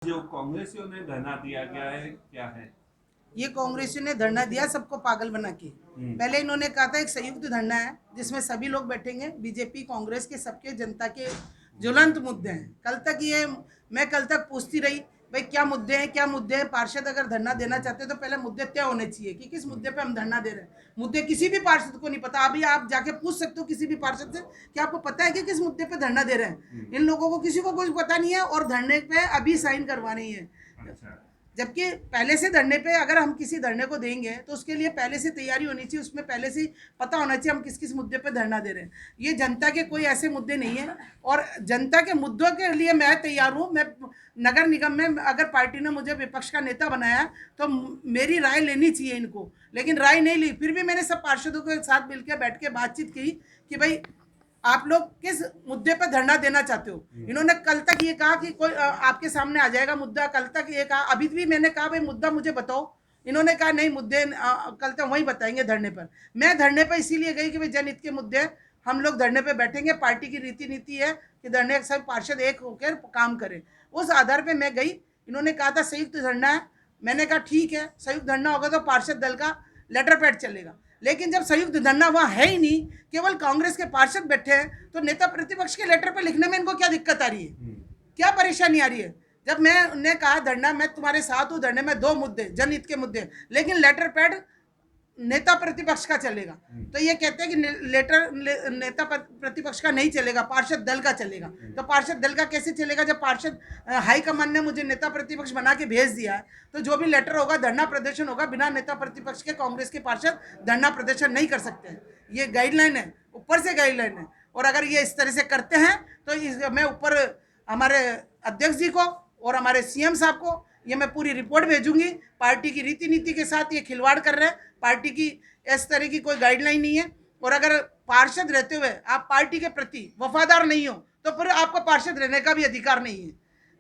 जो कांग्रेसियों ने धरना दिया गया है क्या है? ये कांग्रेसियों ने धरना दिया सबको पागल बना के। पहले इन्होंने कहा था एक संयुक्त धरना है जिसमें सभी लोग बैठेंगे, बीजेपी कांग्रेस के सबके जनता के ज्वलंत मुद्दे हैं। कल तक ये मैं कल तक पूछती रही भाई क्या मुद्दे हैं, क्या मुद्दे हैं। पार्षद अगर धरना देना चाहते हैं तो पहले मुद्दे तय होने चाहिए कि किस मुद्दे पे हम धरना दे रहे हैं। मुद्दे किसी भी पार्षद को नहीं पता। अभी आप जाके पूछ सकते हो किसी भी पार्षद से कि आपको पता है कि किस मुद्दे पे धरना दे रहे हैं। इन लोगों को किसी को कुछ पता नहीं है और धरने पे अभी साइन करवानी है। अच्छा। जबकि पहले से धरने पे अगर हम किसी धरने को देंगे तो उसके लिए पहले से तैयारी होनी चाहिए, उसमें पहले से पता होना चाहिए हम किस किस मुद्दे पे धरना दे रहे हैं। ये जनता के कोई ऐसे मुद्दे नहीं है और जनता के मुद्दों के लिए मैं तैयार हूँ। मैं नगर निगम में अगर पार्टी ने मुझे विपक्ष का नेता बनाया तो मेरी राय लेनी चाहिए इनको, लेकिन राय नहीं ली। फिर भी मैंने सब पार्षदों के साथ मिलकर बैठ के बातचीत की कि भाई आप लोग किस मुद्दे पर धरना देना चाहते हो। इन्होंने कल तक ये कहा कि कोई आपके सामने आ जाएगा मुद्दा। कल तक ये कहा, अभी भी मैंने कहा भाई मुद्दा मुझे बताओ। इन्होंने कहा नहीं मुद्दे कल तक वहीं बताएंगे धरने पर। मैं धरने पर इसीलिए गई कि भाई जनहित के मुद्दे हम लोग धरने पर बैठेंगे। पार्टी की रीति नीति है कि धरने सब पार्षद एक होकर काम करें। उस आधार पर मैं गई। इन्होंने कहा था संयुक्त धरना है। मैंने कहा ठीक है, संयुक्त धरना होगा तो पार्षद दल का लेटर पैड चलेगा। लेकिन जब संयुक्त धरना वहाँ है ही नहीं, केवल कांग्रेस के पार्षद बैठे हैं, तो नेता प्रतिपक्ष के लेटर पे लिखने में इनको क्या दिक्कत आ रही है, क्या परेशानी आ रही है। जब मैंने कहा धरना मैं तुम्हारे साथ हूँ, धरने में दो मुद्दे जनहित के मुद्दे, लेकिन लेटर पैड नेता प्रतिपक्ष का चलेगा। तो ये कहते हैं कि नेता प्रतिपक्ष का नहीं चलेगा, पार्षद दल का चलेगा। तो पार्षद दल का कैसे चलेगा जब पार्षद हाईकमान ने मुझे नेता प्रतिपक्ष बना के भेज दिया है। तो जो भी लेटर होगा धरना प्रदर्शन होगा, बिना नेता प्रतिपक्ष के कांग्रेस के पार्षद धरना प्रदर्शन नहीं कर सकते हैं। ये गाइडलाइन है, ऊपर से गाइडलाइन है। और अगर ये इस तरह से करते हैं तो मैं ऊपर हमारे अध्यक्ष जी को और हमारे सीएम साहब को ये मैं पूरी रिपोर्ट भेजूंगी। पार्टी की रीति नीति के साथ ये खिलवाड़ कर रहे हैं। पार्टी की इस तरह की कोई गाइडलाइन नहीं है। और अगर पार्षद रहते हुए आप पार्टी के प्रति वफादार नहीं हो तो फिर आपको पार्षद रहने का भी अधिकार नहीं है।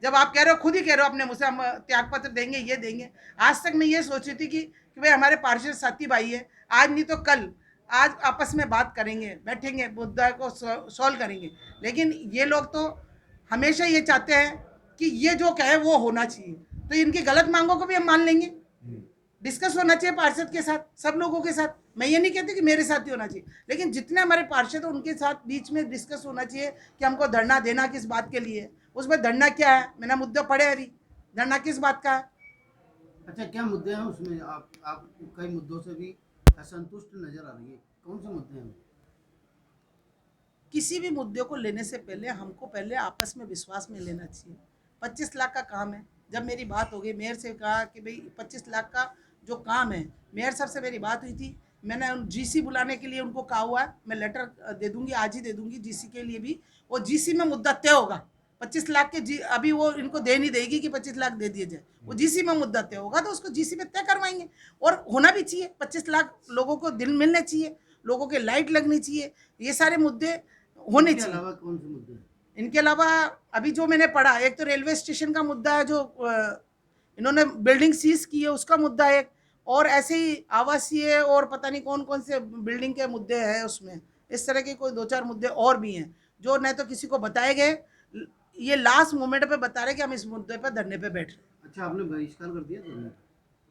जब आप कह रहे हो, खुद ही कह रहे हो अपने मुझसे हम त्याग पत्र देंगे, ये देंगे। आज तक मैं ये सोची थी कि भाई हमारे पार्षद साथी भाई है, आज नहीं तो कल आज आपस में बात करेंगे, बैठेंगे, मुद्दा को सॉल्व करेंगे। लेकिन ये लोग तो हमेशा ये चाहते हैं कि ये जो कहे वो होना चाहिए। तो इनकी गलत मांगों को भी हम मान लेंगे। डिस्कस होना चाहिए पार्षद के साथ, सब लोगों के साथ। मैं ये नहीं कहती कि मेरे साथ ही होना चाहिए, लेकिन जितने हमारे पार्षद हैं उनके साथ बीच में डिस्कस होना चाहिए कि हमको धरना देना किस बात के लिए। उसमें धरना क्या है, मैंने मुद्दा पढ़े अभी, धरना किस बात का है। अच्छा, क्या मुद्दे हैं उसमें? आप कई मुद्दों से भी असंतुष्ट नजर आ रही है, कौन से मुद्दे हैं? किसी भी मुद्दे को लेने से पहले हमको पहले आपस में विश्वास में लेना चाहिए। 25 लाख का काम है। जब मेरी बात हो गई, मेयर से कहा कि भाई 25 लाख का जो काम है, मेयर साहब से मेरी बात हुई थी। मैंने जीसी बुलाने के लिए उनको कहा हुआ है, मैं लेटर दे दूंगी, आज ही दे दूंगी जीसी के लिए भी। और जीसी में मुद्दा तय होगा। 25 लाख के अभी वो इनको दे नहीं देगी कि 25 लाख दे दिए जाए। वो जीसी में मुद्दा तय होगा तो उसको जीसी में तय करवाएंगे। और होना भी चाहिए। 25 लाख लोगों को दिन मिलने चाहिए, लोगों के लाइट लगनी चाहिए, ये सारे मुद्दे होने इनके चाहिए। अलावा कौन से मुद्दे हैं? इनके अलावा अभी जो मैंने पढ़ा, एक तो रेलवे स्टेशन का मुद्दा है, जो इन्होंने बिल्डिंग सीज की है उसका मुद्दा है। और ऐसे ही आवासीय और पता नहीं कौन कौन से बिल्डिंग के मुद्दे हैं उसमें। इस तरह के कोई दो चार मुद्दे और भी हैं जो न तो किसी को बताए गए, ये लास्ट मोमेंट पे बता रहे कि हम इस मुद्दे पे धरने पे बैठ रहे। अच्छा, आपने बहिष्कार कर दिया धरने का?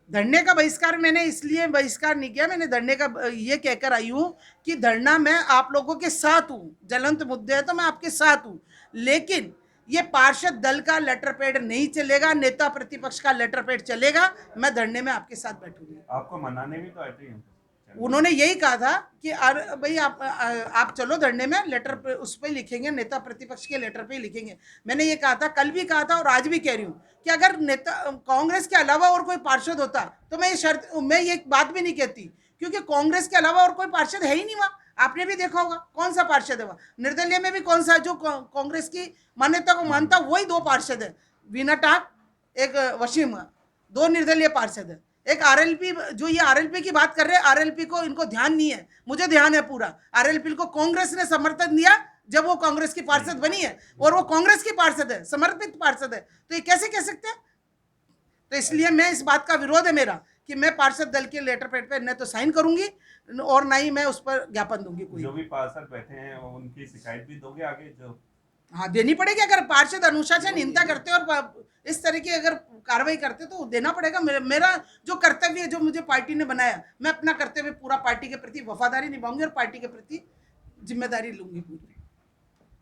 धरने का बहिष्कार मैंने इसलिए बहिष्कार नहीं किया, मैंने धरने का ये कहकर आई हूँ कि धरना मैं आप लोगों के साथ हूँ। ज्वलंत मुद्दे है तो मैं आपके साथ हूँ, लेकिन ये पार्षद दल का लेटर पैड नहीं चलेगा, नेता प्रतिपक्ष का लेटर पैड चलेगा। मैं धरने में आपके साथ बैठूंगी। आपको मनाने भी तो आए थे यहाँ पे। उन्होंने यही कहा था कि भाई आप चलो धरने में, लेटर पे उस पर लिखेंगे, नेता प्रतिपक्ष के लेटर पे ही लिखेंगे। मैंने ये कहा था, कल भी कहा था और आज भी कह रही हूँ कि अगर नेता कांग्रेस के अलावा और कोई पार्षद होता तो मैं ये बात भी नहीं कहती, क्योंकि कांग्रेस के अलावा और कोई पार्षद है ही नहीं वहाँ। आपने भी देखा होगा कौन सा पार्षद है वहाँ। निर्दलीय में भी कौन सा जो कांग्रेस की मान्यता को मानता वही दो पार्षद है, वीना टाक, एक वसीम, दो निर्दलीय पार्षद है। एक आरएलपी, जो ये आरएलपी की बात कर रहे हैं, आरएलपी को इनको ध्यान नहीं है, मुझे ध्यान है पूरा। आरएलपी को कांग्रेस ने समर्थन दिया जब वो कांग्रेस की पार्षद बनी है, और वो कांग्रेस की पार्षद है, समर्पित पार्षद है। तो ये कैसे कह सकते हैं? तो इसलिए मैं इस बात का विरोध है मेरा कि मैं पार्षद दल के लेटर पैड पे न तो साइन करूंगी और ना ही मैं उस पर ज्ञापन दूंगी। कोई जो भी पार्षद बैठे हैं उनकी शिकायत भी दोगे आगे जो हाँ देनी पड़ेगी। अगर पार्षद अनुशासनहीनता करते और इस तरह की अगर कार्रवाई करते तो देना पड़ेगा। मेरा जो कर्तव्य है, जो मुझे पार्टी ने बनाया, मैं अपना कर्तव्य पूरा पार्टी के प्रति वफादारी निभाऊंगी और पार्टी के प्रति जिम्मेदारी लूंगी पूरी।